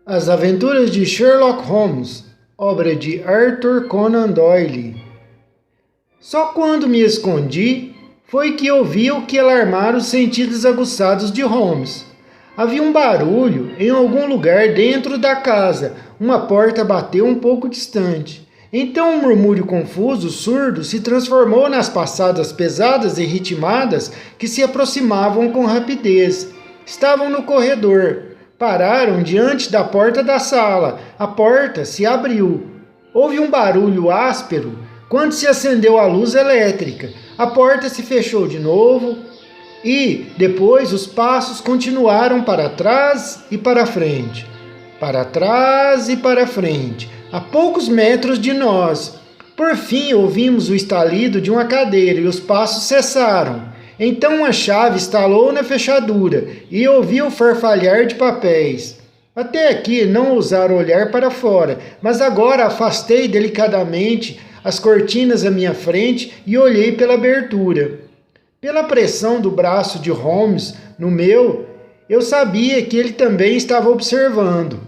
As Aventuras de Sherlock Holmes, obra de Arthur Conan Doyle. Só quando me escondi foi que ouvi o que alarmara os sentidos aguçados de Holmes. Havia um barulho em algum lugar dentro da casa. Uma porta bateu um pouco distante. Então um murmúrio confuso, surdo, se transformou nas passadas pesadas e ritmadas que se aproximavam com rapidez. Estavam no corredor. Pararam diante da porta da sala. A porta se abriu. Houve um barulho áspero quando se acendeu a luz elétrica. A porta se fechou de novo e, depois, os passos continuaram para trás e para frente. Para trás e para frente, a poucos metros de nós. Por fim, ouvimos o estalido de uma cadeira e os passos cessaram. Então uma chave estalou na fechadura e ouvi o farfalhar de papéis. Até aqui não ousara olhar para fora, mas agora afastei delicadamente as cortinas à minha frente e olhei pela abertura. Pela pressão do braço de Holmes no meu, eu sabia que ele também estava observando.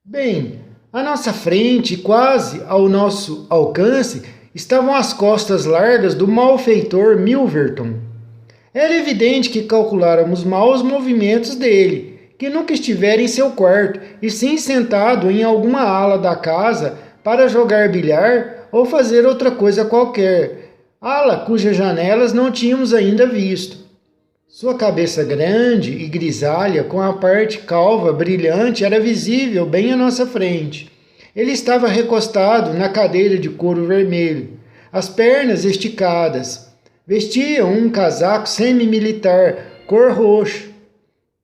Bem, à nossa frente, quase ao nosso alcance, estavam as costas largas do malfeitor Milverton. Era evidente que calculáramos mal os movimentos dele, que nunca estivera em seu quarto, e sim sentado em alguma ala da casa para jogar bilhar ou fazer outra coisa qualquer, ala cujas janelas não tínhamos ainda visto. Sua cabeça grande e grisalha, com a parte calva brilhante, era visível bem à nossa frente. Ele estava recostado na cadeira de couro vermelho, as pernas esticadas. Vestia um casaco semi-militar, cor roxo,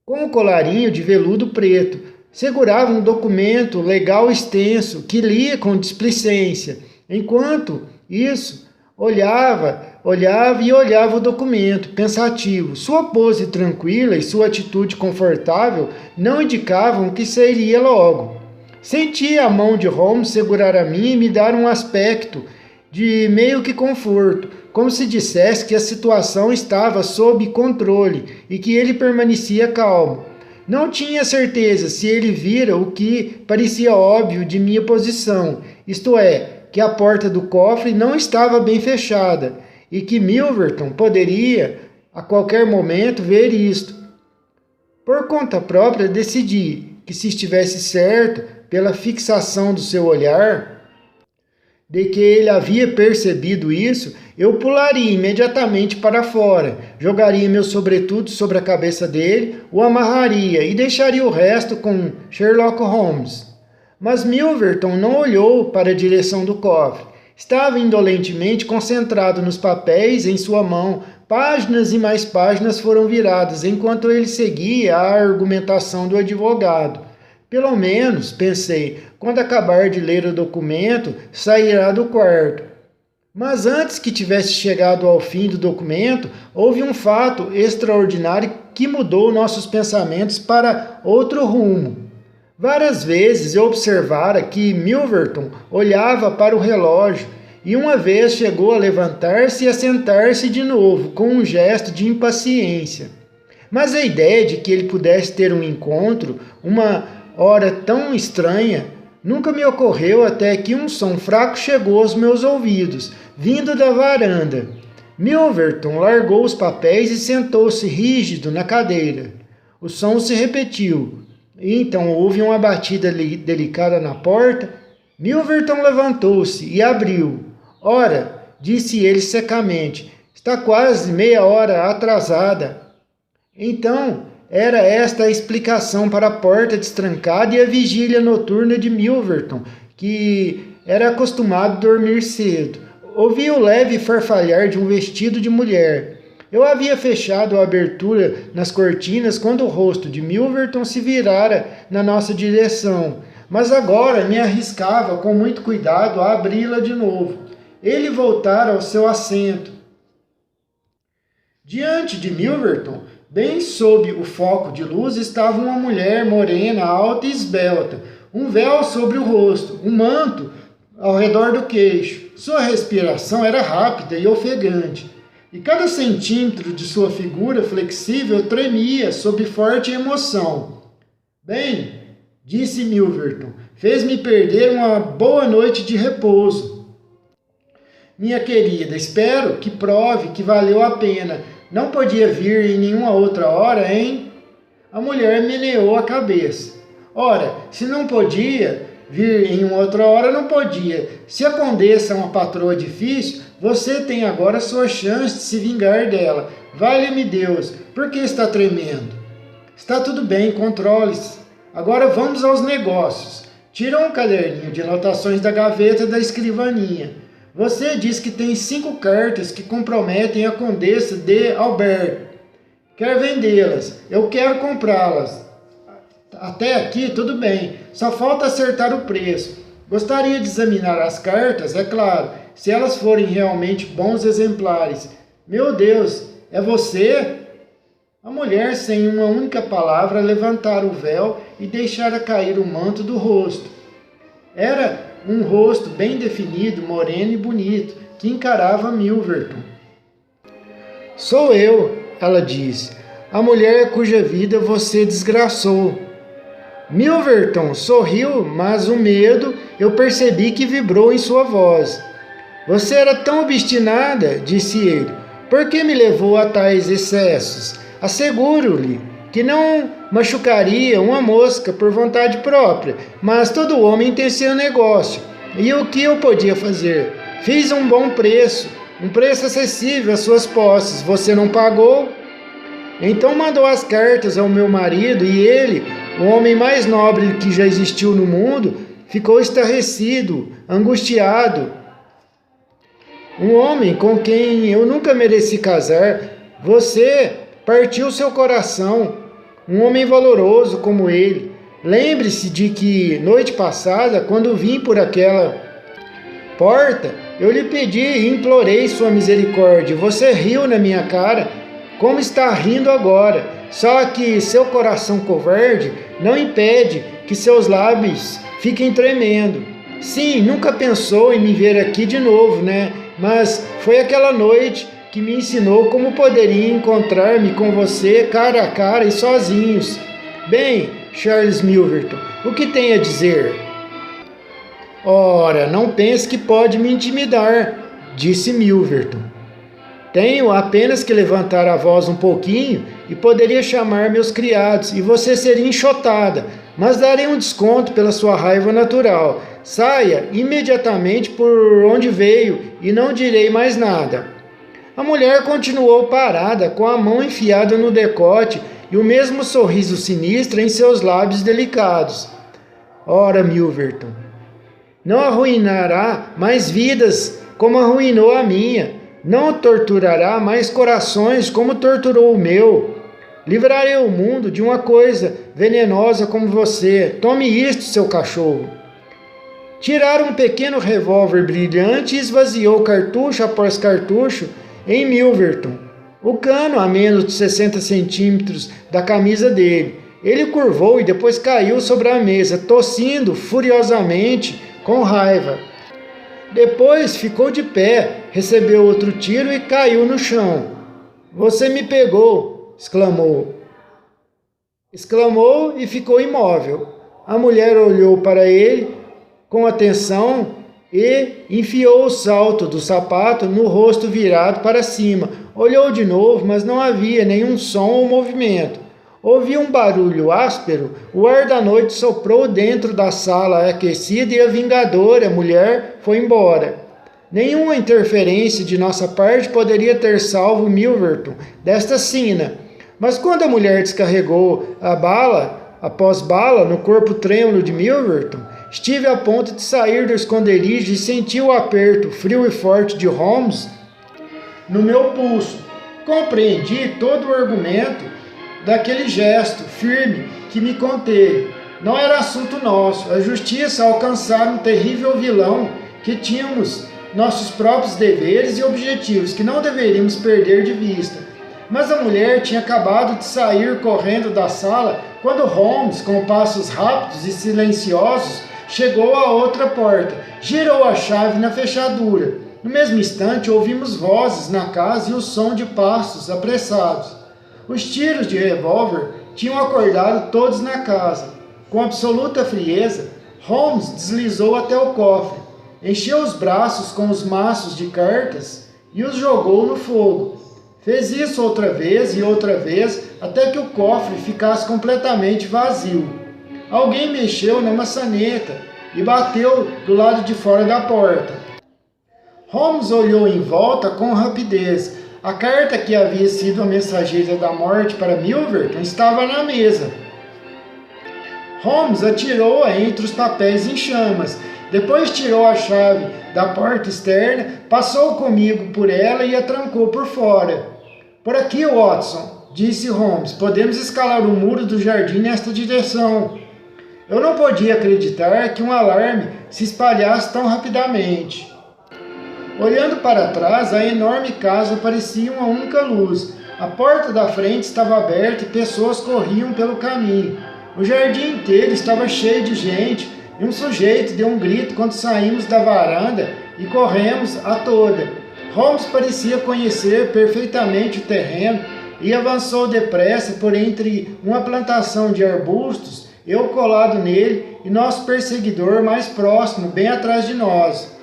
com um colarinho de veludo preto. Segurava um documento legal extenso que lia com displicência. Enquanto isso, olhava o documento, pensativo. Sua pose tranquila e sua atitude confortável não indicavam que sairia logo. Senti a mão de Holmes segurar a minha e me dar um aspecto de meio que conforto, como se dissesse que a situação estava sob controle e que ele permanecia calmo. Não tinha certeza se ele vira o que parecia óbvio de minha posição, isto é, que a porta do cofre não estava bem fechada e que Milverton poderia, a qualquer momento, ver isto. Por conta própria, decidi que, se estivesse certo, pela fixação do seu olhar, de que ele havia percebido isso, eu pularia imediatamente para fora, jogaria meu sobretudo sobre a cabeça dele, o amarraria e deixaria o resto com Sherlock Holmes. Mas Milverton não olhou para a direção do cofre. Estava indolentemente concentrado nos papéis em sua mão. Páginas e mais páginas foram viradas, enquanto ele seguia a argumentação do advogado. Pelo menos, pensei, quando acabar de ler o documento, sairá do quarto. Mas antes que tivesse chegado ao fim do documento, houve um fato extraordinário que mudou nossos pensamentos para outro rumo. Várias vezes eu observara que Milverton olhava para o relógio e uma vez chegou a levantar-se e a sentar-se de novo, com um gesto de impaciência. Mas a ideia de que ele pudesse ter um encontro, uma hora tão estranha, nunca me ocorreu até que um som fraco chegou aos meus ouvidos, vindo da varanda. Milverton largou os papéis e sentou-se rígido na cadeira. O som se repetiu. Então houve uma batida delicada na porta. Milverton levantou-se e abriu. Ora, disse ele secamente, está quase meia hora atrasada. Então, era esta a explicação para a porta destrancada e a vigília noturna de Milverton, que era acostumado a dormir cedo. Ouvi o leve farfalhar de um vestido de mulher. Eu havia fechado a abertura nas cortinas quando o rosto de Milverton se virara na nossa direção, mas agora me arriscava com muito cuidado a abri-la de novo. Ele voltara ao seu assento. Diante de Milverton, bem sob o foco de luz, estava uma mulher morena, alta e esbelta, um véu sobre o rosto, um manto ao redor do queixo. Sua respiração era rápida e ofegante, e cada centímetro de sua figura flexível tremia sob forte emoção. Bem, disse Milverton. Fez-me perder uma boa noite de repouso. Minha querida, espero que prove que valeu a pena. Não podia vir em nenhuma outra hora, hein? A mulher meneou a cabeça. Ora, se não podia vir em uma outra hora, não podia. Se a condessa é uma patroa difícil, você tem agora sua chance de se vingar dela. Valha-me Deus, por que está tremendo? Está tudo bem, controle-se. Agora vamos aos negócios. Tira um caderninho de anotações da gaveta da escrivaninha. Você diz que tem 5 cartas que comprometem a condessa de Albert. Quer vendê-las. Eu quero comprá-las. Até aqui tudo bem. Só falta acertar o preço. Gostaria de examinar as cartas, é claro, se elas forem realmente bons exemplares. Meu Deus, é você? A mulher, sem uma única palavra, levantara o véu e deixara cair o manto do rosto. Era um rosto bem definido, moreno e bonito, que encarava Milverton. Sou eu, ela disse, a mulher cuja vida você desgraçou. Milverton sorriu, mas o medo eu percebi que vibrou em sua voz. Você era tão obstinada, disse ele. Por que me levou a tais excessos? Asseguro-lhe que não machucaria uma mosca por vontade própria, mas todo homem tem seu negócio. E o que eu podia fazer? Fiz um bom preço, um preço acessível às suas posses. Você não pagou? Então mandou as cartas ao meu marido e ele, o homem mais nobre que já existiu no mundo, ficou estarrecido, angustiado. Um homem com quem eu nunca mereci casar. Você partiu seu coração, um homem valoroso como ele. Lembre-se de que, noite passada, quando vim por aquela porta, eu lhe pedi e implorei sua misericórdia. Você riu na minha cara, como está rindo agora. Só que seu coração covarde não impede que seus lábios fiquem tremendo. Sim, nunca pensou em me ver aqui de novo, né? Mas foi aquela noite que me ensinou como poderia encontrar-me com você cara a cara e sozinhos. Bem, Charles Milverton, o que tem a dizer? Ora, não pense que pode me intimidar, disse Milverton. Tenho apenas que levantar a voz um pouquinho e poderia chamar meus criados e você seria enxotada, mas darei um desconto pela sua raiva natural. Saia imediatamente por onde veio e não direi mais nada. A mulher continuou parada, com a mão enfiada no decote e o mesmo sorriso sinistro em seus lábios delicados. Ora, Milverton, não arruinará mais vidas como arruinou a minha. Não torturará mais corações como torturou o meu. Livrarei o mundo de uma coisa venenosa como você. Tome isto, seu cachorro. Tiraram um pequeno revólver brilhante e esvaziou cartucho após cartucho em Milverton. O cano a menos de 60 centímetros da camisa dele. Ele curvou e depois caiu sobre a mesa, tossindo furiosamente com raiva. Depois ficou de pé, recebeu outro tiro e caiu no chão. Você me pegou, exclamou. Exclamou e ficou imóvel. A mulher olhou para ele com atenção e enfiou o salto do sapato no rosto virado para cima. Olhou de novo, mas não havia nenhum som ou movimento. Ouviu um barulho áspero, o ar da noite soprou dentro da sala aquecida e a vingadora mulher foi embora. Nenhuma interferência de nossa parte poderia ter salvo Milverton desta sina, mas quando a mulher descarregou a bala, após bala, no corpo trêmulo de Milverton, estive a ponto de sair do esconderijo e senti o aperto frio e forte de Holmes no meu pulso. Compreendi todo o argumento daquele gesto firme que me conteve. Não era assunto nosso. A justiça alcançara um terrível vilão que tínhamos nossos próprios deveres e objetivos que não deveríamos perder de vista. Mas a mulher tinha acabado de sair correndo da sala quando Holmes, com passos rápidos e silenciosos, chegou à outra porta, girou a chave na fechadura. No mesmo instante, ouvimos vozes na casa e o som de passos apressados. Os tiros de revólver tinham acordado todos na casa. Com absoluta frieza, Holmes deslizou até o cofre, encheu os braços com os maços de cartas e os jogou no fogo. Fez isso outra vez e outra vez, até que o cofre ficasse completamente vazio. Alguém mexeu na maçaneta e bateu do lado de fora da porta. Holmes olhou em volta com rapidez. A carta que havia sido a mensageira da morte para Milverton estava na mesa. Holmes atirou-a entre os papéis em chamas. Depois tirou a chave da porta externa, passou comigo por ela e a trancou por fora. Por aqui, Watson, disse Holmes. Podemos escalar o muro do jardim nesta direção. Eu não podia acreditar que um alarme se espalhasse tão rapidamente. Olhando para trás, a enorme casa parecia uma única luz. A porta da frente estava aberta e pessoas corriam pelo caminho. O jardim inteiro estava cheio de gente e um sujeito deu um grito quando saímos da varanda e corremos a toda. Holmes parecia conhecer perfeitamente o terreno e avançou depressa por entre uma plantação de arbustos, eu colado nele e nosso perseguidor mais próximo, bem atrás de nós.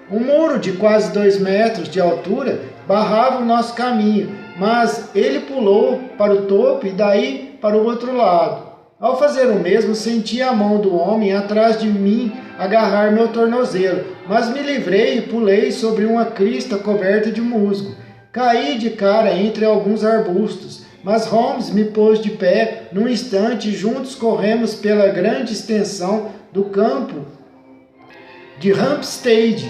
Um muro de quase 2 metros de altura barrava o nosso caminho, mas ele pulou para o topo e daí para o outro lado. Ao fazer o mesmo, senti a mão do homem atrás de mim agarrar meu tornozelo, mas me livrei e pulei sobre uma crista coberta de musgo. Caí de cara entre alguns arbustos, mas Holmes me pôs de pé num instante e juntos corremos pela grande extensão do campo de Hampstead.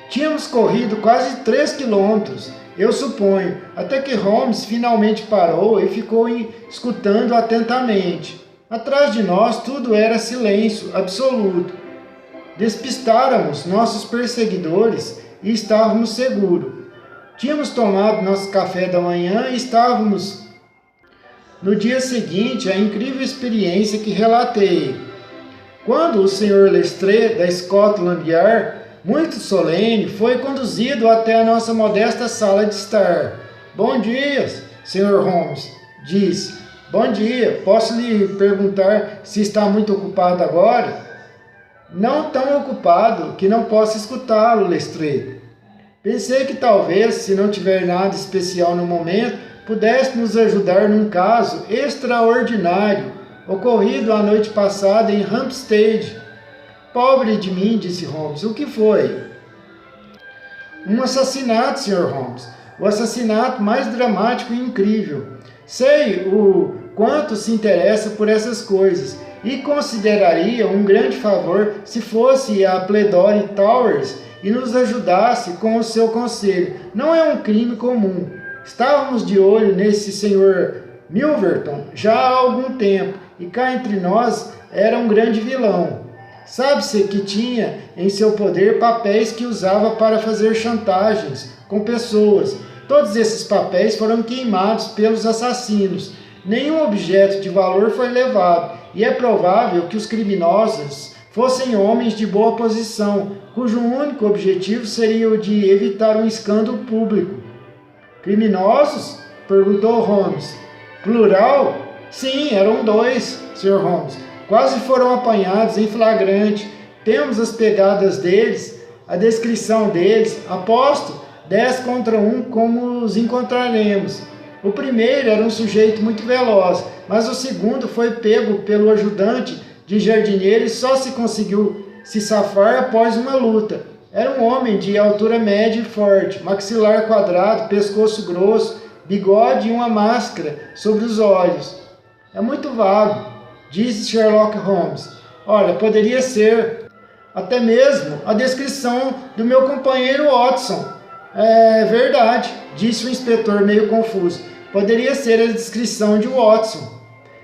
Tínhamos corrido quase 3 quilômetros, eu suponho, até que Holmes finalmente parou e ficou escutando atentamente. Atrás de nós tudo era silêncio absoluto. Despistáramos nossos perseguidores e estávamos seguros. Tínhamos tomado nosso café da manhã e estávamos no dia seguinte a incrível experiência que relatei. Quando o Sr. Lestrade, da Scotland Yard, muito solene, foi conduzido até a nossa modesta sala de estar. Bom dia, Sr. Holmes, disse. Bom dia, posso lhe perguntar se está muito ocupado agora? Não tão ocupado que não possa escutá-lo, Lestrade. Pensei que talvez, se não tiver nada especial no momento, pudesse nos ajudar num caso extraordinário, ocorrido a noite passada em Hampstead. Pobre de mim, disse Holmes. O que foi? Um assassinato, Sr. Holmes. O assassinato mais dramático e incrível. Sei o quanto se interessa por essas coisas e consideraria um grande favor se fosse a Pleadore Towers e nos ajudasse com o seu conselho. Não é um crime comum. Estávamos de olho nesse Sr. Milverton já há algum tempo e cá entre nós era um grande vilão. Sabe-se que tinha em seu poder papéis que usava para fazer chantagens com pessoas. Todos esses papéis foram queimados pelos assassinos. Nenhum objeto de valor foi levado, e é provável que os criminosos fossem homens de boa posição, cujo único objetivo seria o de evitar um escândalo público. Criminosos? Perguntou Holmes. Plural? Sim, eram 2, Sr. Holmes. Quase foram apanhados em flagrante. Temos as pegadas deles, a descrição deles. Aposto 10 contra 1 como os encontraremos. O primeiro era um sujeito muito veloz, mas o segundo foi pego pelo ajudante de jardineiro e só se conseguiu se safar após uma luta. Era um homem de altura média e forte, maxilar quadrado, pescoço grosso, bigode e uma máscara sobre os olhos. É muito vago, disse Sherlock Holmes. Olha, poderia ser até mesmo a descrição do meu companheiro Watson. É verdade, disse o inspetor meio confuso. Poderia ser a descrição de Watson.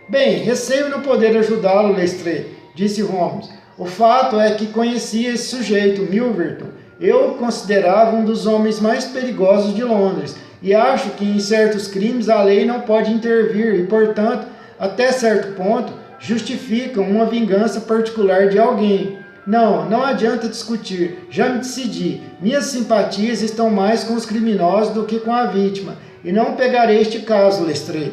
Bem, receio não poder ajudá-lo, Lestrade, disse Holmes. O fato é que conhecia esse sujeito, Milverton. Eu o considerava um dos homens mais perigosos de Londres e acho que em certos crimes a lei não pode intervir e, portanto, até certo ponto, justificam uma vingança particular de alguém. Não adianta discutir. Já me decidi. Minhas simpatias estão mais com os criminosos do que com a vítima. E não pegarei este caso, Lestrade.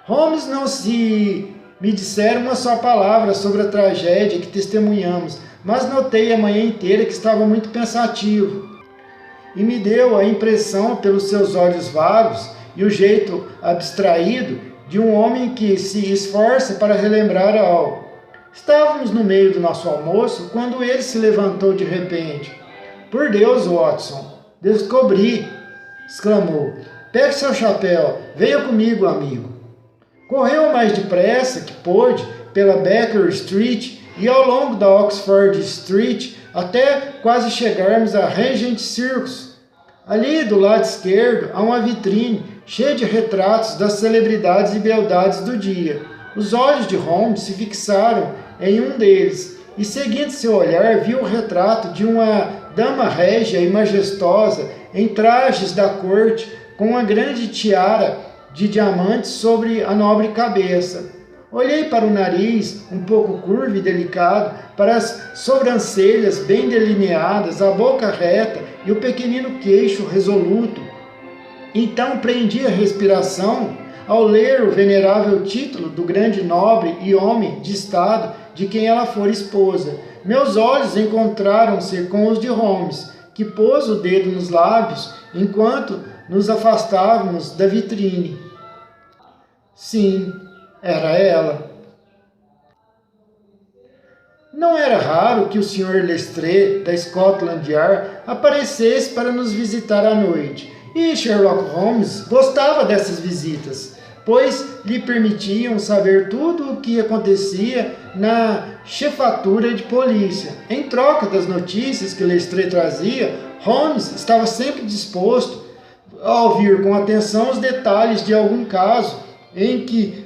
Holmes não se me disseram uma só palavra sobre a tragédia que testemunhamos, mas notei a manhã inteira que estava muito pensativo. E me deu a impressão, pelos seus olhos vagos e o jeito abstraído, de um homem que se esforça para relembrar algo. Estávamos no meio do nosso almoço quando ele se levantou de repente. Por Deus, Watson, descobri! Exclamou. Pegue seu chapéu, venha comigo, amigo. Correu mais depressa que pôde pela Baker Street e ao longo da Oxford Street até quase chegarmos a Regent Circus. Ali do lado esquerdo há uma vitrine cheia de retratos das celebridades e beldades do dia. Os olhos de Holmes se fixaram em um deles e, seguindo seu olhar, viu o retrato de uma dama régia e majestosa em trajes da corte com uma grande tiara de diamantes sobre a nobre cabeça. Olhei para o nariz, um pouco curvo e delicado, para as sobrancelhas bem delineadas, a boca reta e o pequenino queixo resoluto. Então prendi a respiração ao ler o venerável título do grande nobre e homem de Estado de quem ela fora esposa. Meus olhos encontraram-se com os de Holmes, que pôs o dedo nos lábios enquanto nos afastávamos da vitrine. Sim, era ela. Não era raro que o Sr. Lestrade, da Scotland Yard, aparecesse para nos visitar à noite, e Sherlock Holmes gostava dessas visitas, pois lhe permitiam saber tudo o que acontecia na chefatura de polícia. Em troca das notícias que Lestrade trazia, Holmes estava sempre disposto a ouvir com atenção os detalhes de algum caso em que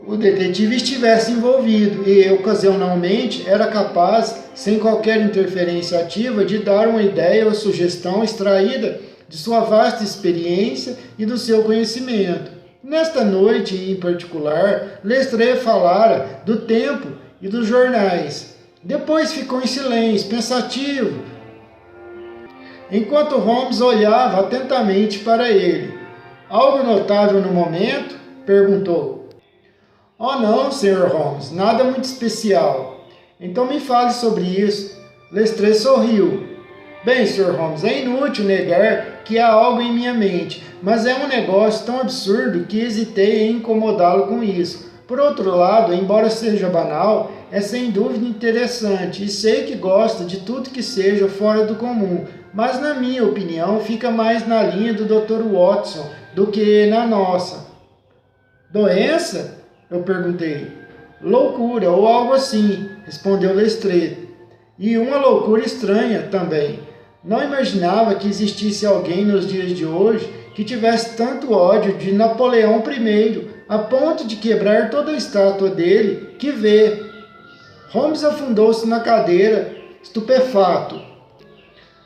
o detetive estivesse envolvido e, ocasionalmente, era capaz, sem qualquer interferência ativa, de dar uma ideia ou sugestão extraída de sua vasta experiência e do seu conhecimento. Nesta noite, em particular, Lestrade falara do tempo e dos jornais. Depois ficou em silêncio, pensativo, enquanto Holmes olhava atentamente para ele. Algo notável no momento? Perguntou. Oh não, Sr. Holmes, nada muito especial. Então me fale sobre isso. Lestrade sorriu. Bem, Sr. Holmes, é inútil negar que há algo em minha mente, mas é um negócio tão absurdo que hesitei em incomodá-lo com isso. Por outro lado, embora seja banal, é sem dúvida interessante e sei que gosta de tudo que seja fora do comum, mas na minha opinião fica mais na linha do Dr. Watson do que na nossa. Doença? Eu perguntei. Loucura ou algo assim, respondeu Lestrade. E uma loucura estranha também. Não imaginava que existisse alguém nos dias de hoje que tivesse tanto ódio de Napoleão I, a ponto de quebrar toda a estátua dele que vê. Holmes afundou-se na cadeira, estupefato.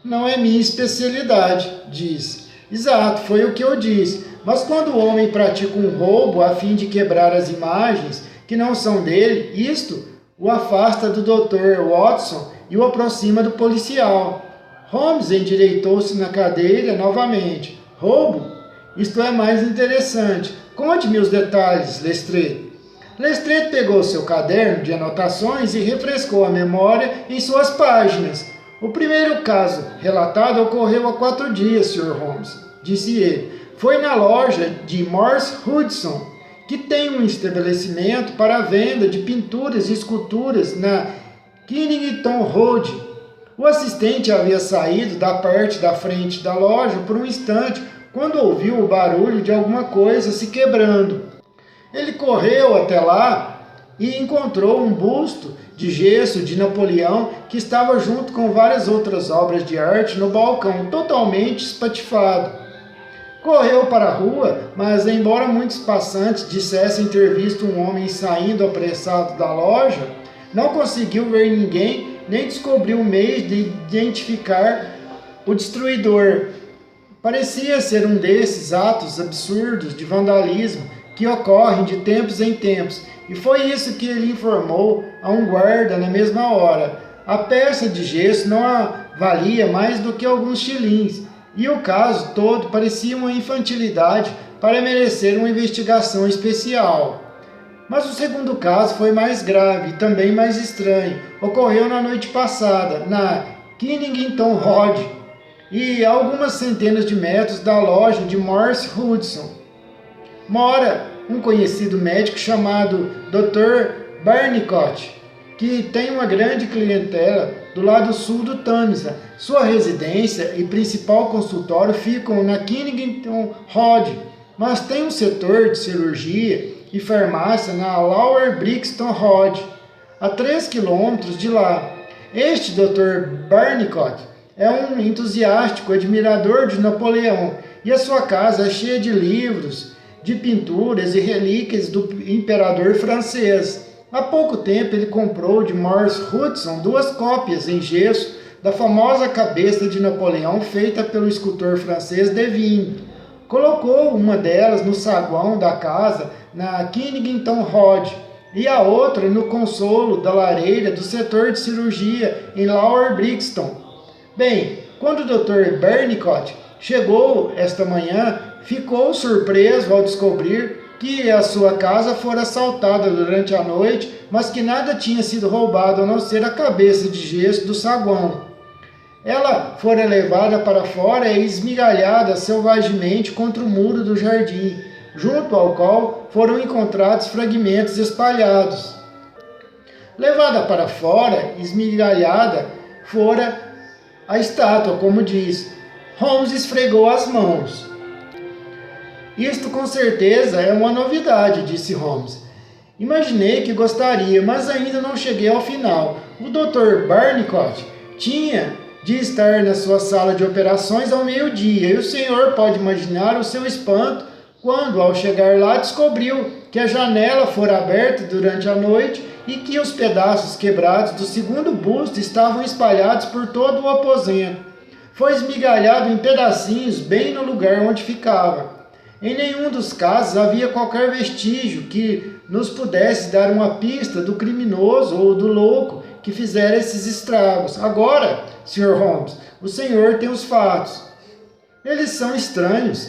Não é minha especialidade, disse. Exato, foi o que eu disse. Mas quando o homem pratica um roubo a fim de quebrar as imagens que não são dele, isto o afasta do Dr. Watson e o aproxima do policial. Holmes endireitou-se na cadeira novamente. Roubo? Isto é mais interessante. Conte-me os detalhes, Lestrade. Lestrade pegou seu caderno de anotações e refrescou a memória em suas páginas. O primeiro caso relatado ocorreu há 4 dias, Sr. Holmes, disse ele. Foi na loja de Morse Hudson, que tem um estabelecimento para a venda de pinturas e esculturas na Kennington Road. O assistente havia saído da parte da frente da loja por um instante quando ouviu o barulho de alguma coisa se quebrando. Ele correu até lá e encontrou um busto de gesso de Napoleão que estava junto com várias outras obras de arte no balcão, totalmente espatifado. Correu para a rua, mas embora muitos passantes dissessem ter visto um homem saindo apressado da loja, não conseguiu ver ninguém nem descobriu um meio de identificar o destruidor. Parecia ser um desses atos absurdos de vandalismo que ocorrem de tempos em tempos, e foi isso que ele informou a um guarda na mesma hora. A peça de gesso não valia mais do que alguns shillings, e o caso todo parecia uma infantilidade para merecer uma investigação especial. Mas o segundo caso foi mais grave e também mais estranho. Ocorreu na noite passada, na Kennington Road, e a algumas centenas de metros da loja de Morse Hudson. Mora um conhecido médico chamado Dr. Barnicott, que tem uma grande clientela do lado sul do Tamisa. Sua residência e principal consultório ficam na Kennington Road, mas tem um setor de cirurgia e farmácia na Lower Brixton Road, a 3 quilômetros de lá. Este Dr. Barnicott é um entusiástico admirador de Napoleão e a sua casa é cheia de livros, de pinturas e relíquias do imperador francês. Há pouco tempo ele comprou de Morse Hudson 2 cópias em gesso da famosa cabeça de Napoleão feita pelo escultor francês Devine. Colocou uma delas no saguão da casa na Kennington Road e a outra no consolo da lareira do setor de cirurgia em Lower Brixton. Bem, quando o Dr. Barnicott chegou esta manhã, ficou surpreso ao descobrir que a sua casa fora assaltada durante a noite, mas que nada tinha sido roubado a não ser a cabeça de gesso do saguão. Ela fora levada para fora e esmigalhada selvagemente contra o muro do jardim, junto ao qual foram encontrados fragmentos espalhados. Levada para fora, esmigalhada, fora a estátua, como diz. Holmes esfregou as mãos. Isto com certeza é uma novidade, disse Holmes. Imaginei que gostaria, mas ainda não cheguei ao final. O Dr. Barnicott tinha de estar na sua sala de operações ao meio-dia, e o senhor pode imaginar o seu espanto quando, ao chegar lá, descobriu que a janela fora aberta durante a noite e que os pedaços quebrados do segundo busto estavam espalhados por todo o aposento. Foi esmigalhado em pedacinhos bem no lugar onde ficava. Em nenhum dos casos havia qualquer vestígio que nos pudesse dar uma pista do criminoso ou do louco que fizera esses estragos. Agora, Sr. Holmes, o senhor tem os fatos. Eles são estranhos,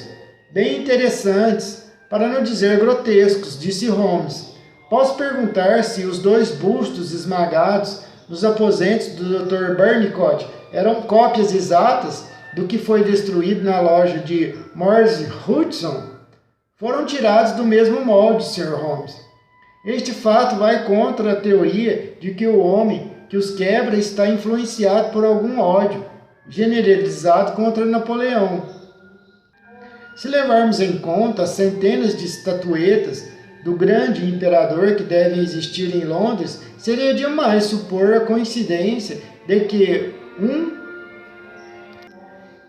bem interessantes, para não dizer grotescos, disse Holmes. Posso perguntar se os 2 bustos esmagados nos aposentos do Dr. Barnicott eram cópias exatas do que foi destruído na loja de Morse Hudson? Foram tirados do mesmo molde, Sr. Holmes. Este fato vai contra a teoria de que o homem que os quebra está influenciado por algum ódio generalizado contra Napoleão. Se levarmos em conta as centenas de estatuetas do grande imperador que devem existir em Londres, seria demais supor a coincidência de que um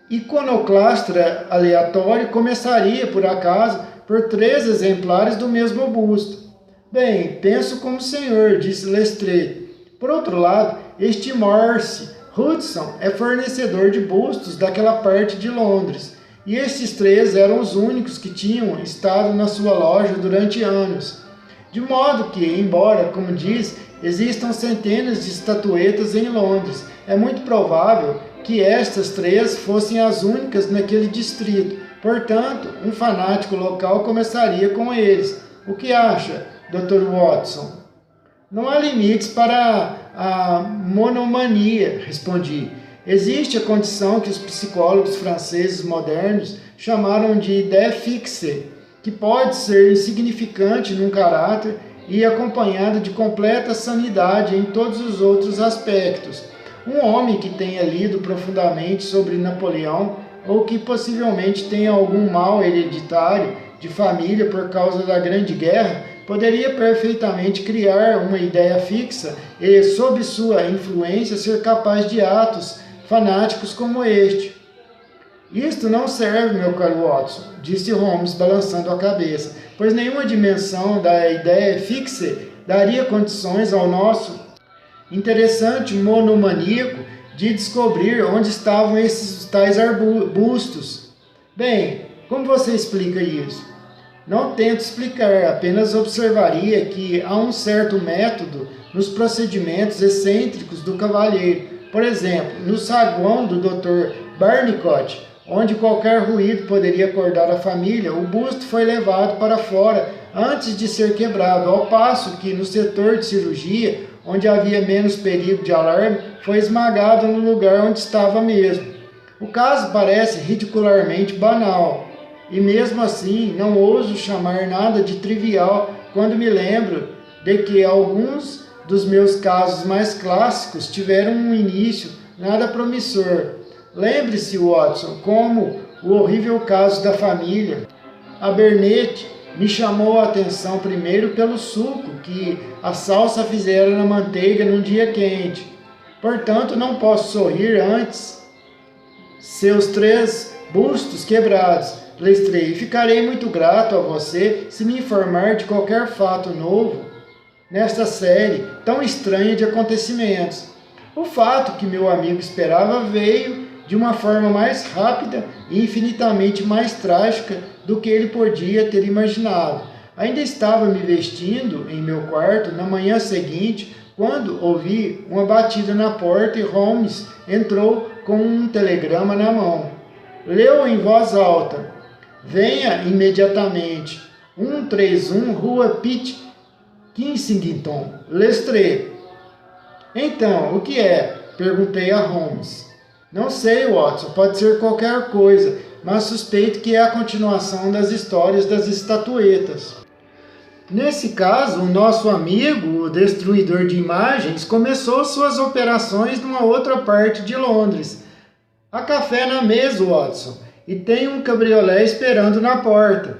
iconoclasta aleatório começaria, por acaso, por 3 exemplares do mesmo busto. Bem, penso como o senhor, disse Lestrade. Por outro lado, este Morse Hudson é fornecedor de bustos daquela parte de Londres, e estes 3 eram os únicos que tinham estado na sua loja durante anos. De modo que, embora, como diz, existam centenas de estatuetas em Londres, é muito provável que estas 3 fossem as únicas naquele distrito. Portanto, um fanático local começaria com eles. O que acha, Dr. Watson? Não há limites para a monomania, respondi. Existe a condição que os psicólogos franceses modernos chamaram de idée fixe, que pode ser insignificante num caráter e acompanhada de completa sanidade em todos os outros aspectos. Um homem que tenha lido profundamente sobre Napoleão ou que possivelmente tenha algum mal hereditário de família por causa da Grande Guerra poderia perfeitamente criar uma ideia fixa e, sob sua influência, ser capaz de atos fanáticos como este. Isto não serve, meu caro Watson, disse Holmes, balançando a cabeça, pois nenhuma dimensão da ideia fixa daria condições ao nosso interessante monomaníaco de descobrir onde estavam esses tais arbustos. Bem, como você explica isso? Não tento explicar, apenas observaria que há um certo método nos procedimentos excêntricos do cavalheiro. Por exemplo, no saguão do Dr. Barnicott, onde qualquer ruído poderia acordar a família, o busto foi levado para fora antes de ser quebrado, ao passo que no setor de cirurgia, onde havia menos perigo de alarme, foi esmagado no lugar onde estava mesmo. O caso parece ridicularmente banal, e mesmo assim não ouso chamar nada de trivial quando me lembro de que alguns dos meus casos mais clássicos tiveram um início nada promissor. Lembre-se, Watson, como o horrível caso da família. A Burnett me chamou a atenção primeiro pelo suco que a salsa fizera na manteiga num dia quente. Portanto, não posso sorrir antes seus 3 bustos quebrados. Lestrade, ficarei muito grato a você se me informar de qualquer fato novo nesta série tão estranha de acontecimentos. O fato que meu amigo esperava veio de uma forma mais rápida e infinitamente mais trágica do que ele podia ter imaginado. Ainda estava me vestindo em meu quarto na manhã seguinte, quando ouvi uma batida na porta e Holmes entrou com um telegrama na mão. Leu em voz alta: venha imediatamente, 131 Rua Pitt, Kensington, Lestrade. Então, o que é? Perguntei a Holmes. Não sei, Watson, pode ser qualquer coisa, mas suspeito que é a continuação das histórias das estatuetas. Nesse caso, o nosso amigo, o destruidor de imagens, começou suas operações numa outra parte de Londres. Há café na mesa, Watson, e tem um cabriolé esperando na porta.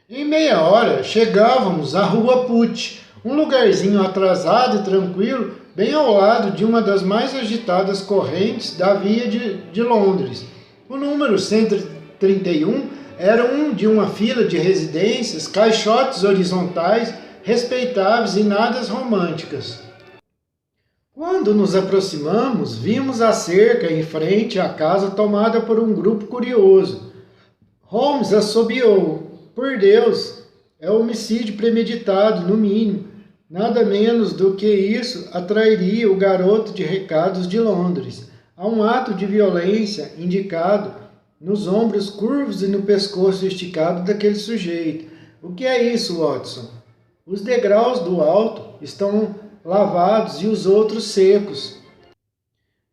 Em meia hora, chegávamos à Rua Putt, um lugarzinho atrasado e tranquilo, bem ao lado de uma das mais agitadas correntes da via de Londres. O número 131 era um de uma fila de residências, caixotes horizontais, respeitáveis e nada românticas. Quando nos aproximamos, vimos a cerca em frente à casa tomada por um grupo curioso. Holmes assobiou. Por Deus, é homicídio premeditado, no mínimo. Nada menos do que isso atrairia o garoto de recados de Londres. Há um ato de violência indicado nos ombros curvos e no pescoço esticado daquele sujeito. O que é isso, Watson? Os degraus do alto estão lavados e os outros secos.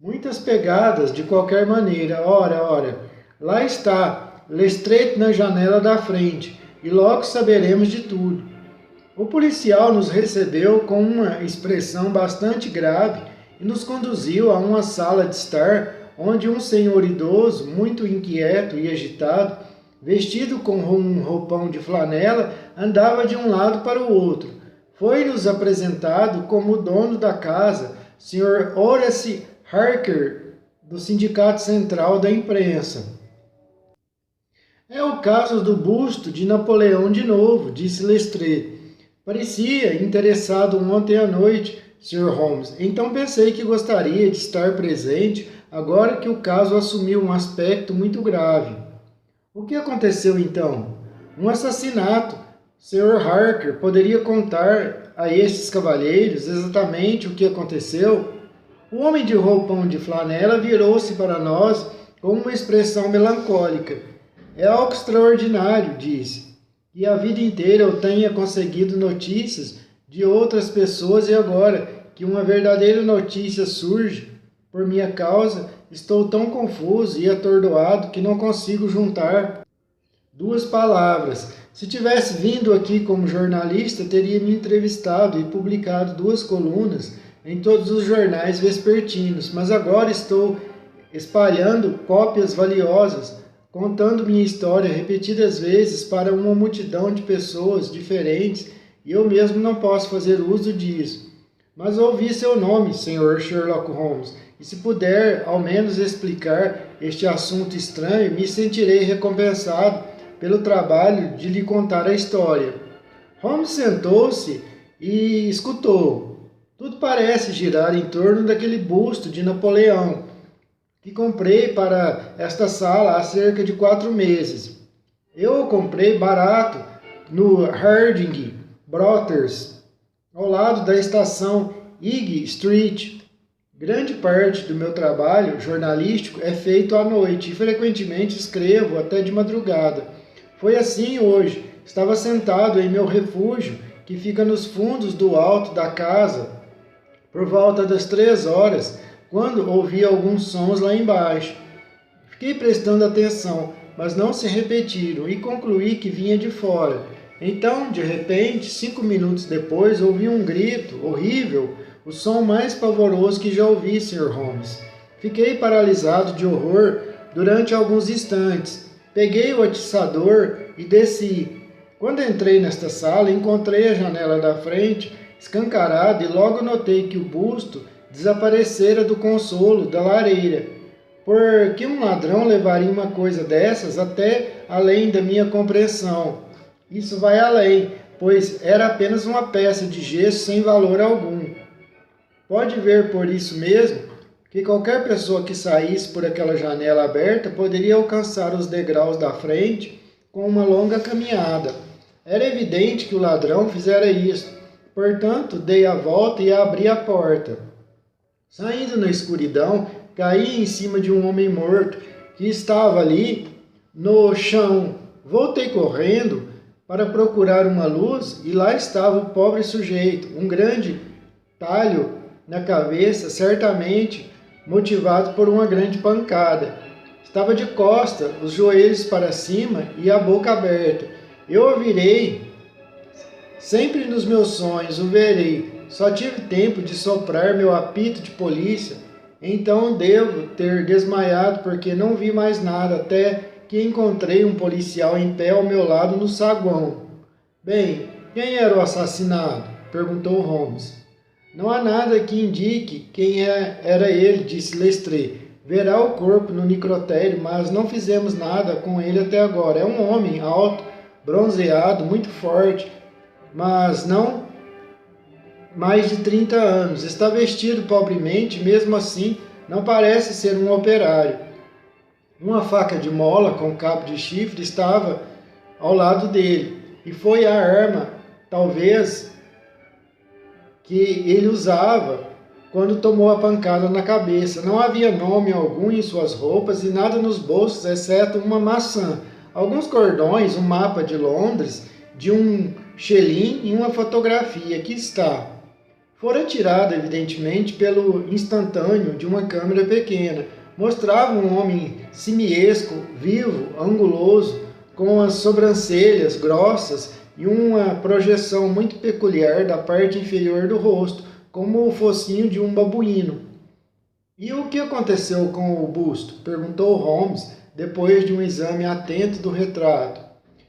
Muitas pegadas, de qualquer maneira. Ora, lá está, Lestrade na janela da frente, e logo saberemos de tudo. O policial nos recebeu com uma expressão bastante grave e nos conduziu a uma sala de estar, onde um senhor idoso, muito inquieto e agitado, vestido com um roupão de flanela, andava de um lado para o outro. Foi-nos apresentado como o dono da casa, Sr. Horace Harker, do Sindicato Central da Imprensa. É o caso do busto de Napoleão de novo, disse Lestrade. Parecia interessado ontem à noite, Sr. Holmes, então pensei que gostaria de estar presente agora que o caso assumiu um aspecto muito grave. O que aconteceu então? Um assassinato. Sr. Harker poderia contar a estes cavalheiros exatamente o que aconteceu? O homem de roupão de flanela virou-se para nós com uma expressão melancólica. É algo extraordinário, disse, e a vida inteira eu tenha conseguido notícias de outras pessoas e agora que uma verdadeira notícia surge por minha causa, estou tão confuso e atordoado que não consigo juntar 2 palavras. Se tivesse vindo aqui como jornalista, teria me entrevistado e publicado 2 colunas em todos os jornais vespertinos, mas agora estou espalhando cópias valiosas, contando minha história repetidas vezes para uma multidão de pessoas diferentes, e eu mesmo não posso fazer uso disso. Mas ouvi seu nome, Sr. Sherlock Holmes, e se puder ao menos explicar este assunto estranho, me sentirei recompensado pelo trabalho de lhe contar a história. Holmes sentou-se e escutou. Tudo parece girar em torno daquele busto de Napoleão, que comprei para esta sala há cerca de 4 meses. Eu o comprei barato no Harding Brothers, ao lado da estação High Street. Grande parte do meu trabalho jornalístico é feito à noite e frequentemente escrevo até de madrugada. Foi assim hoje. Estava sentado em meu refúgio, que fica nos fundos do alto da casa, por volta das 3 horas, quando ouvi alguns sons lá embaixo. Fiquei prestando atenção, mas não se repetiram, e concluí que vinha de fora. Então, de repente, 5 minutos depois, ouvi um grito horrível, o som mais pavoroso que já ouvi, Sr. Holmes. Fiquei paralisado de horror durante alguns instantes. Peguei o atiçador e desci. Quando entrei nesta sala, encontrei a janela da frente escancarada e logo notei que o busto desaparecera do consolo da lareira. Por que um ladrão levaria uma coisa dessas até além da minha compreensão? Isso vai além, pois era apenas uma peça de gesso sem valor algum. Pode ver por isso mesmo que qualquer pessoa que saísse por aquela janela aberta poderia alcançar os degraus da frente com uma longa caminhada. Era evidente que o ladrão fizera isso. Portanto, dei a volta e abri a porta. Saindo na escuridão, caí em cima de um homem morto que estava ali no chão. Voltei correndo para procurar uma luz e lá estava o pobre sujeito, um grande talho na cabeça, certamente motivado por uma grande pancada. Estava de costa, os joelhos para cima e a boca aberta. Eu o virei. Sempre nos meus sonhos o verei. Só tive tempo de soprar meu apito de polícia. Então devo ter desmaiado porque não vi mais nada até que encontrei um policial em pé ao meu lado no saguão. Bem, quem era o assassinado? Perguntou Holmes. Não há nada que indique quem era ele, disse Lestrade. Verá o corpo no necrotério, mas não fizemos nada com ele até agora. É um homem alto, bronzeado, muito forte, mas não mais de 30 anos. Está vestido pobremente, mesmo assim não parece ser um operário. Uma faca de mola com cabo de chifre estava ao lado dele, e foi a arma, talvez, que ele usava quando tomou a pancada na cabeça. Não havia nome algum em suas roupas e nada nos bolsos, exceto uma maçã, alguns cordões, um mapa de Londres, de um xelim e uma fotografia. Aqui está. Fora tirada, evidentemente, pelo instantâneo de uma câmera pequena. Mostrava um homem simiesco, vivo, anguloso, com as sobrancelhas grossas e uma projeção muito peculiar da parte inferior do rosto, como o focinho de um babuíno. E o que aconteceu com o busto? Perguntou Holmes, depois de um exame atento do retrato.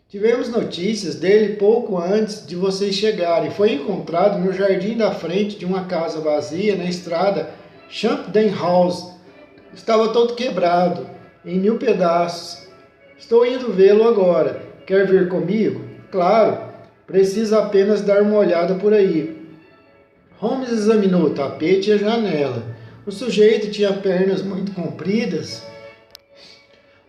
Tivemos notícias dele pouco antes de vocês chegarem. Foi encontrado no jardim da frente de uma casa vazia na estrada Champden House. Estava todo quebrado, em 1000 pedaços. Estou indo vê-lo agora. Quer vir comigo? Claro, precisa apenas dar uma olhada por aí. Holmes examinou o tapete e a janela. O sujeito tinha pernas muito compridas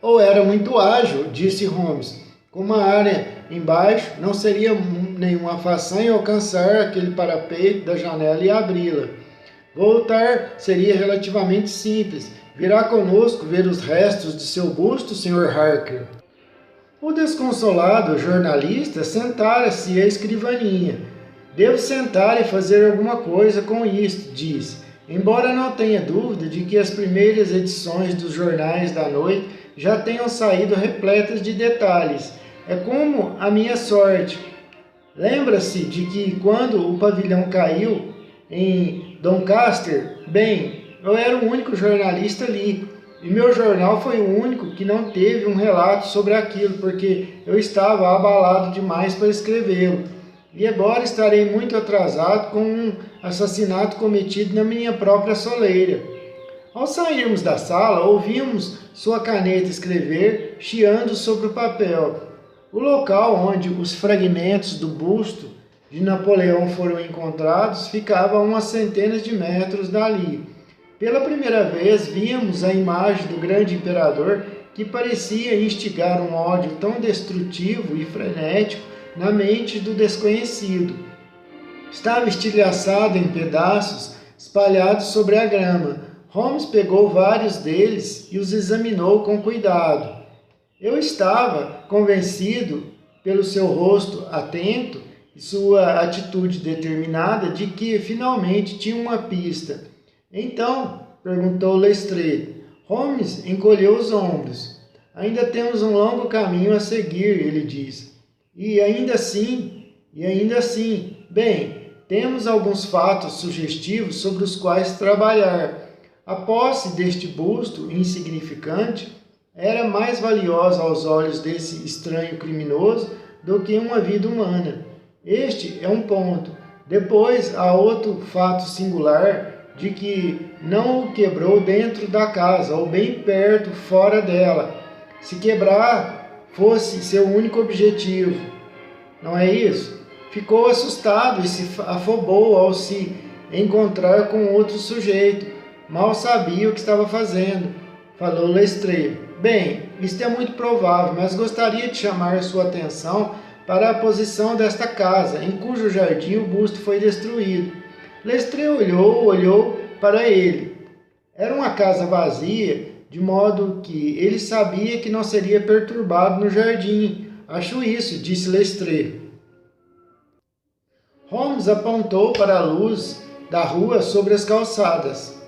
ou era muito ágil, disse Holmes. Com uma área embaixo, não seria nenhuma façanha alcançar aquele parapeito da janela e abri-la. Voltar seria relativamente simples. Virá conosco ver os restos de seu busto, Sr. Harker. O desconsolado jornalista sentara-se à escrivaninha. Devo sentar e fazer alguma coisa com isto, disse. Embora não tenha dúvida de que as primeiras edições dos jornais da noite já tenham saído repletas de detalhes. É como a minha sorte. Lembra-se de que quando o pavilhão caiu em Doncaster, bem, eu era o único jornalista ali. E meu jornal foi o único que não teve um relato sobre aquilo, porque eu estava abalado demais para escrevê-lo. E agora estarei muito atrasado com um assassinato cometido na minha própria soleira. Ao sairmos da sala, ouvimos sua caneta escrever, chiando sobre o papel. O local onde os fragmentos do busto de Napoleão foram encontrados ficava a umas centenas de metros dali. Pela primeira vez víamos a imagem do grande imperador que parecia instigar um ódio tão destrutivo e frenético na mente do desconhecido. Estava estilhaçado em pedaços espalhados sobre a grama. Holmes pegou vários deles e os examinou com cuidado. Eu estava convencido pelo seu rosto atento e sua atitude determinada, de que finalmente tinha uma pista. Então, perguntou Lestrade. Holmes encolheu os ombros. Ainda temos um longo caminho a seguir, ele disse. E ainda assim, bem, temos alguns fatos sugestivos sobre os quais trabalhar. A posse deste busto insignificante era mais valiosa aos olhos desse estranho criminoso do que uma vida humana. Este é um ponto. Depois há outro fato singular de que não o quebrou dentro da casa ou bem perto, fora dela. Se quebrar fosse seu único objetivo. Não é isso? Ficou assustado e se afobou ao se encontrar com outro sujeito. Mal sabia o que estava fazendo. Falou Lestrade. Bem, isto é muito provável, mas gostaria de chamar sua atenção para a posição desta casa, em cujo jardim o busto foi destruído. Lestrade olhou para ele. Era uma casa vazia, de modo que ele sabia que não seria perturbado no jardim. Acho isso, disse Lestrade. Holmes apontou para a luz da rua sobre as calçadas.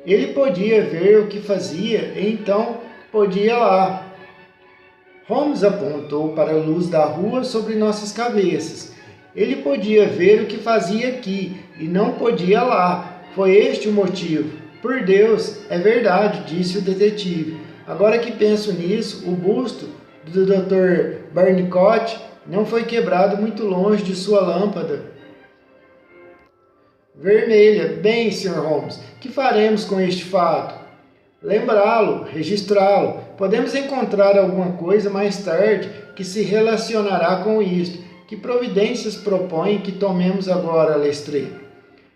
Ele podia ver o que fazia e então podia ir lá. Holmes apontou para a luz da rua sobre nossas cabeças. Ele podia ver o que fazia aqui e não podia ir lá. Foi este o motivo. Por Deus, é verdade, disse o detetive. Agora que penso nisso, o busto do Dr. Barnicot não foi quebrado muito longe de sua lâmpada vermelha. Bem, Sr. Holmes, que faremos com este fato? Lembrá-lo, registrá-lo. Podemos encontrar alguma coisa mais tarde que se relacionará com isto. Que providências propõe que tomemos agora, Lestrade?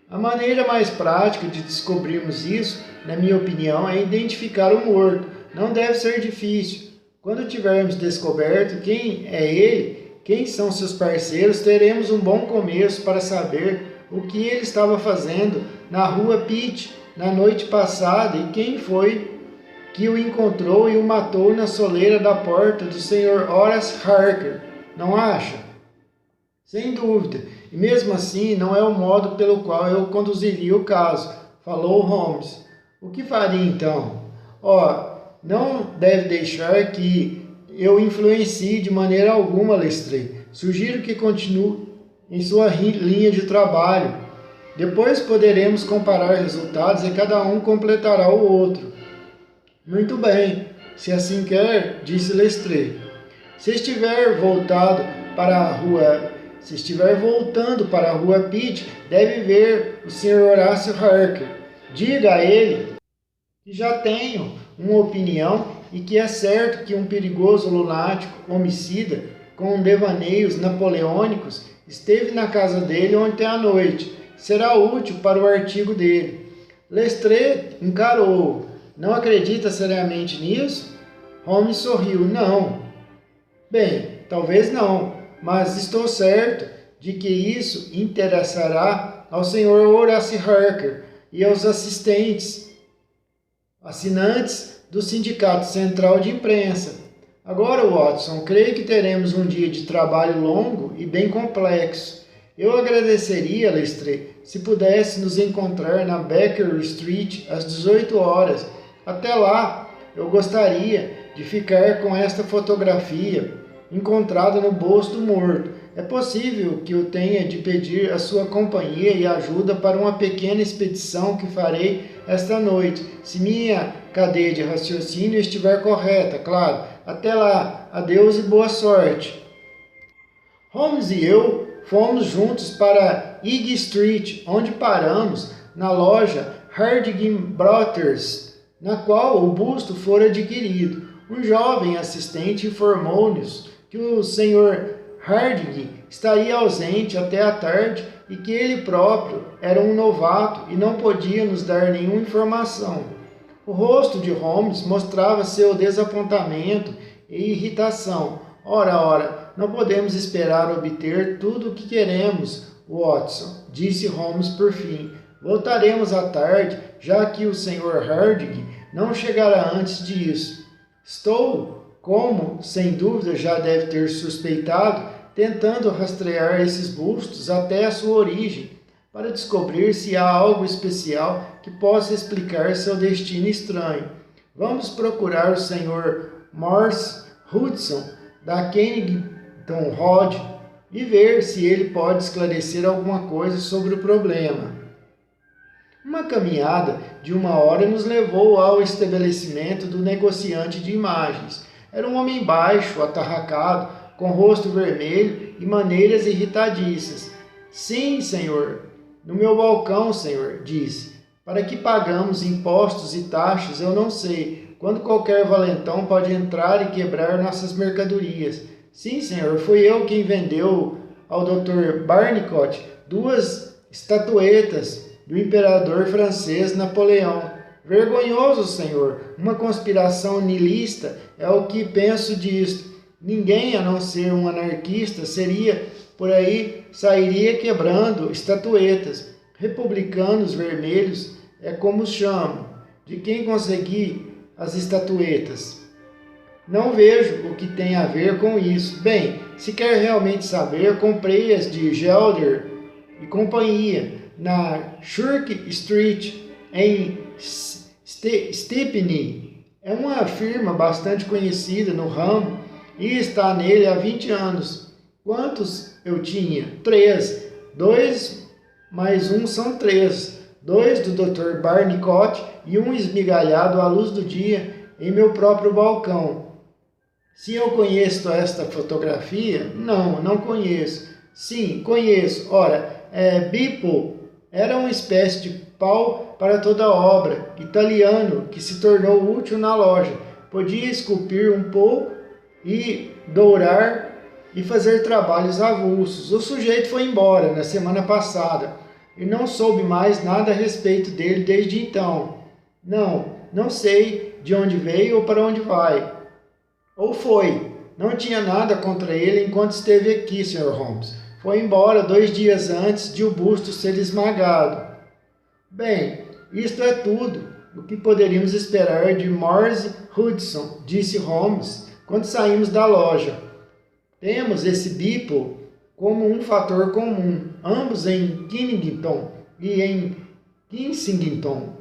A maneira mais prática de descobrirmos isso, na minha opinião, é identificar o morto. Não deve ser difícil. Quando tivermos descoberto quem é ele, quem são seus parceiros, teremos um bom começo para saber o que ele estava fazendo na rua Pitt na noite passada e quem foi que o encontrou e o matou na soleira da porta do Sr. Horace Harker. Não acha? Sem dúvida. E mesmo assim, não é o modo pelo qual eu conduziria o caso, falou Holmes. O que faria então? Não deve deixar que eu influencie de maneira alguma, Lestrade. Sugiro que continue em sua linha de trabalho. Depois poderemos comparar resultados e cada um completará o outro. Muito bem, se assim quer, disse Lestrade. Se estiver voltando para a rua Pitt, deve ver o Sr. Horácio Harker. Diga a ele que já tenho uma opinião e que é certo que um perigoso lunático homicida com devaneios napoleônicos esteve na casa dele ontem à noite. Será útil para o artigo dele. Lestrade encarou-o. Não acredita seriamente nisso? Holmes sorriu. Não. Bem, talvez não, mas estou certo de que isso interessará ao Sr. Horace Harker e aos assinantes do Sindicato Central de Imprensa. Agora, Watson, creio que teremos um dia de trabalho longo e bem complexo. Eu agradeceria, Lestrade, se pudesse nos encontrar na Baker Street às 18 horas. Até lá, eu gostaria de ficar com esta fotografia encontrada no bolso do morto. É possível que eu tenha de pedir a sua companhia e ajuda para uma pequena expedição que farei esta noite, se minha cadeia de raciocínio estiver correta, claro. Até lá, adeus e boa sorte. Holmes e eu fomos juntos para High Street, onde paramos na loja Harding Brothers, na qual o busto fora adquirido. Um jovem assistente informou-nos que o Sr. Harding estaria ausente até a tarde e que ele próprio era um novato e não podia nos dar nenhuma informação. O rosto de Holmes mostrava seu desapontamento e irritação. Ora, não podemos esperar obter tudo o que queremos, Watson, disse Holmes por fim. Voltaremos à tarde, já que o Sr. Harding não chegará antes disso. Estou como sem dúvida já deve ter suspeitado, tentando rastrear esses bustos até a sua origem, para descobrir se há algo especial que possa explicar seu destino estranho. Vamos procurar o Sr. Morse Hudson, da Kennington Road, e ver se ele pode esclarecer alguma coisa sobre o problema. Uma caminhada de 1 hora nos levou ao estabelecimento do negociante de imagens. Era um homem baixo, atarracado, com rosto vermelho e maneiras irritadiças. Sim, senhor. No meu balcão, senhor, disse. Para que pagamos impostos e taxas, eu não sei. Quando qualquer valentão pode entrar e quebrar nossas mercadorias. Sim, senhor, fui eu quem vendeu ao Dr. Barnicot 2 estatuetas do imperador francês Napoleão. Vergonhoso, senhor. Uma conspiração nihilista é o que penso disto. Ninguém, a não ser um anarquista, sairia quebrando estatuetas. Republicanos vermelhos é como os chamam. De quem consegui as estatuetas? Não vejo o que tem a ver com isso. Bem, se quer realmente saber, comprei-as de Gelder e companhia, na Church Street, em Stepney. É uma firma bastante conhecida no ramo e está nele há 20 anos. Quantos eu tinha? 3. 2 mais 1 são 3. 2 do Dr. Barnicot e 1 esmigalhado à luz do dia em meu próprio balcão. Se eu conheço esta fotografia? Não, não conheço. Sim, conheço. Ora, Bippo era uma espécie de pau para toda obra, italiano, que se tornou útil na loja. Podia esculpir um pouco e dourar e fazer trabalhos avulsos. O sujeito foi embora na semana passada e não soube mais nada a respeito dele desde então. Não sei de onde veio ou para onde vai. Ou foi. Não tinha nada contra ele enquanto esteve aqui, Sr. Holmes. Foi embora 2 dias antes de o busto ser esmagado. Bem, isto é tudo o que poderíamos esperar de Morse Hudson, disse Holmes, quando saímos da loja. Temos esse Bippo como um fator comum, ambos em Kennington e em Kensington.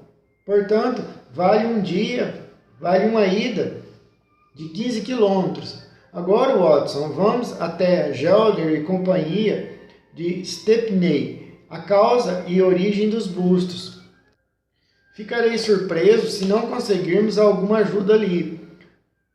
Portanto, vale uma ida de 15 quilômetros. Agora, Watson, vamos até Gelder e companhia de Stepney, a causa e origem dos bustos. Ficarei surpreso se não conseguirmos alguma ajuda ali.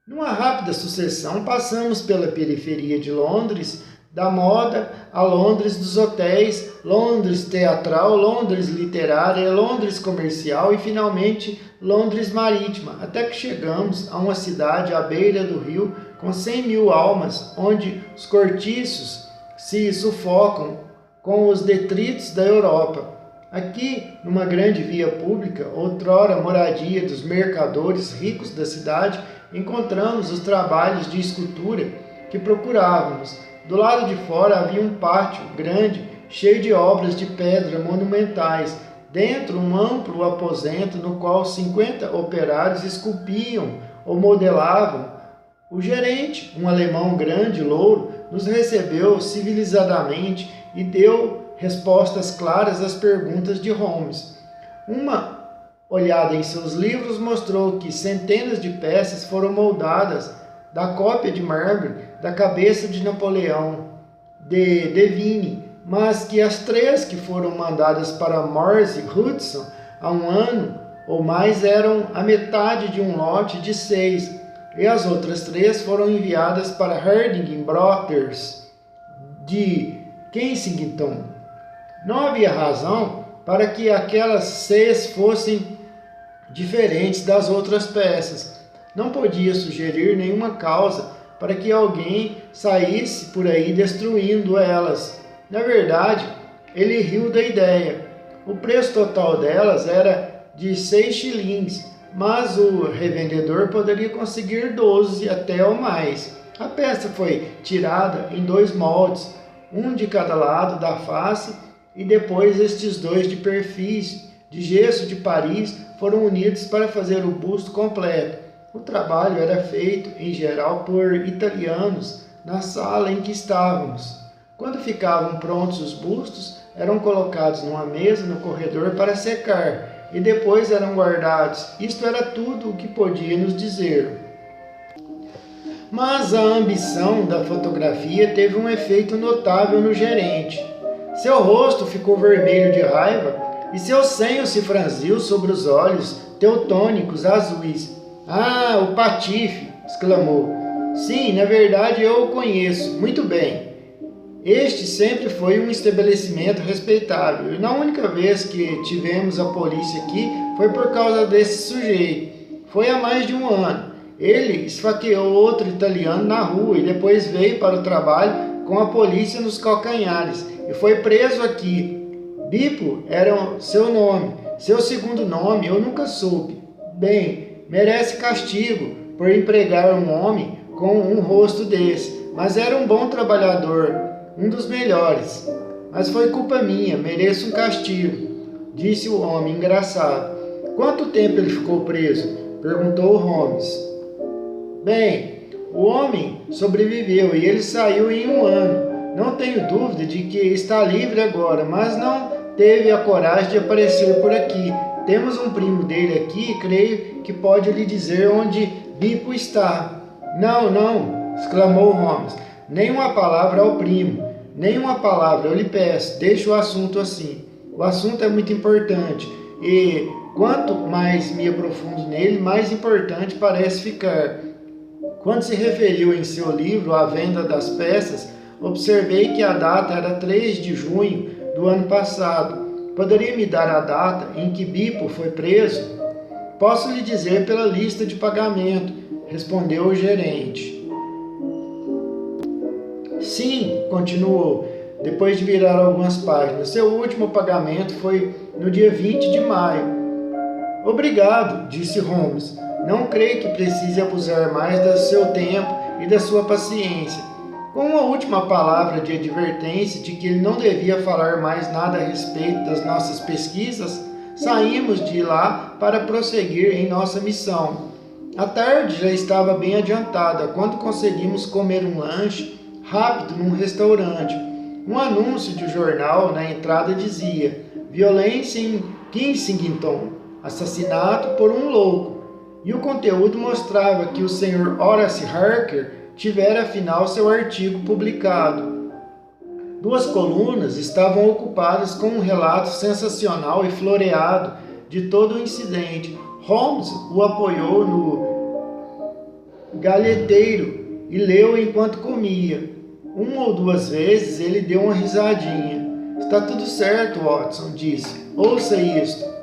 Numa rápida sucessão, passamos pela periferia de Londres, da moda a Londres dos hotéis, Londres teatral, Londres literária, Londres comercial e, finalmente, Londres marítima, até que chegamos a uma cidade à beira do rio com 100.000 almas, onde os cortiços se sufocam com os detritos da Europa. Aqui, numa grande via pública, outrora moradia dos mercadores ricos da cidade, encontramos os trabalhos de escultura que procurávamos. Do lado de fora havia um pátio grande, cheio de obras de pedra monumentais. Dentro, um amplo aposento no qual 50 operários esculpiam ou modelavam. O gerente, um alemão grande, louro, nos recebeu civilizadamente e deu respostas claras às perguntas de Holmes. Uma olhada em seus livros mostrou que centenas de peças foram moldadas da cópia de mármore da cabeça de Napoleão de Devine, mas que as 3 que foram mandadas para Morse Hudson há 1 ano ou mais eram a metade de um lote de 6, e as outras 3 foram enviadas para Harding Brothers de Kensington. Não havia razão para que aquelas 6 fossem diferentes das outras peças. Não podia sugerir nenhuma causa para que alguém saísse por aí destruindo elas. Na verdade, ele riu da ideia. O preço total delas era de 6 shillings, mas o revendedor poderia conseguir 12 até ou mais. A peça foi tirada em 2 moldes, um de cada lado da face, e depois estes 2 de perfis de gesso de Paris foram unidos para fazer o busto completo. O trabalho era feito, em geral, por italianos na sala em que estávamos. Quando ficavam prontos os bustos, eram colocados numa mesa no corredor para secar e depois eram guardados. Isto era tudo o que podia nos dizer. Mas a ambição da fotografia teve um efeito notável no gerente. Seu rosto ficou vermelho de raiva e seu senho se franziu sobre os olhos teutônicos azuis. Ah, o Patife! Exclamou. Sim, na verdade eu o conheço. Muito bem. Este sempre foi um estabelecimento respeitável, e na única vez que tivemos a polícia aqui foi por causa desse sujeito. Foi há mais de um ano. Ele esfaqueou outro italiano na rua e depois veio para o trabalho com a polícia nos calcanhares e foi preso aqui. Bipo era seu nome. Seu segundo nome eu nunca soube. Bem, merece castigo por empregar um homem com um rosto desse, mas era um bom trabalhador, um dos melhores. Mas foi culpa minha, mereço um castigo, disse o homem engraçado. Quanto tempo ele ficou preso? Perguntou Holmes. Bem, o homem sobreviveu e ele saiu em um ano. Não tenho dúvida de que está livre agora, mas não teve a coragem de aparecer por aqui. Temos um primo dele aqui e creio que pode lhe dizer onde Bipo está. Não, não, exclamou Holmes. Nem uma palavra ao primo. Nem uma palavra, eu lhe peço. Deixe o assunto assim. O assunto é muito importante e quanto mais me aprofundo nele, mais importante parece ficar. Quando se referiu em seu livro à venda das peças, observei que a data era 3 de junho do ano passado. Poderia me dar a data em que Bipo foi preso? Posso lhe dizer pela lista de pagamento, respondeu o gerente. Sim, continuou, depois de virar algumas páginas. Seu último pagamento foi no dia 20 de maio. Obrigado, disse Holmes. Não creio que precise abusar mais do seu tempo e da sua paciência. Com uma última palavra de advertência de que ele não devia falar mais nada a respeito das nossas pesquisas, saímos de lá para prosseguir em nossa missão. A tarde já estava bem adiantada quando conseguimos comer um lanche rápido num restaurante. Um anúncio de jornal na entrada dizia: violência em Kensington, assassinato por um louco. E o conteúdo mostrava que o Sr. Horace Harker tivera afinal seu artigo publicado. 2 colunas estavam ocupadas com um relato sensacional e floreado de todo o incidente. Holmes o apoiou no galheteiro e leu enquanto comia. 1 ou 2 vezes ele deu uma risadinha. Está tudo certo, Watson, disse. Ouça isto.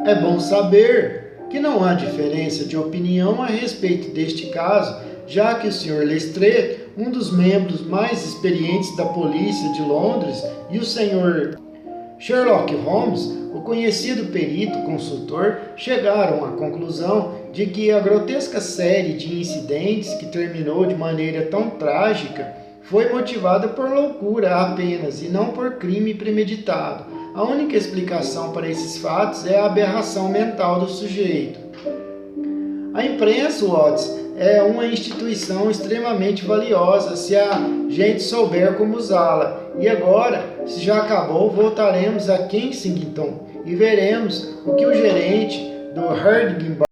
É bom saber que não há diferença de opinião a respeito deste caso, já que o Sr. Lestrade, um dos membros mais experientes da polícia de Londres, e o Sr. Sherlock Holmes, o conhecido perito consultor, chegaram à conclusão de que a grotesca série de incidentes que terminou de maneira tão trágica foi motivada por loucura apenas e não por crime premeditado. A única explicação para esses fatos é a aberração mental do sujeito. A imprensa, Watson, é uma instituição extremamente valiosa se a gente souber como usá-la. E agora, se já acabou, voltaremos a Kensington e veremos o que o gerente do Harding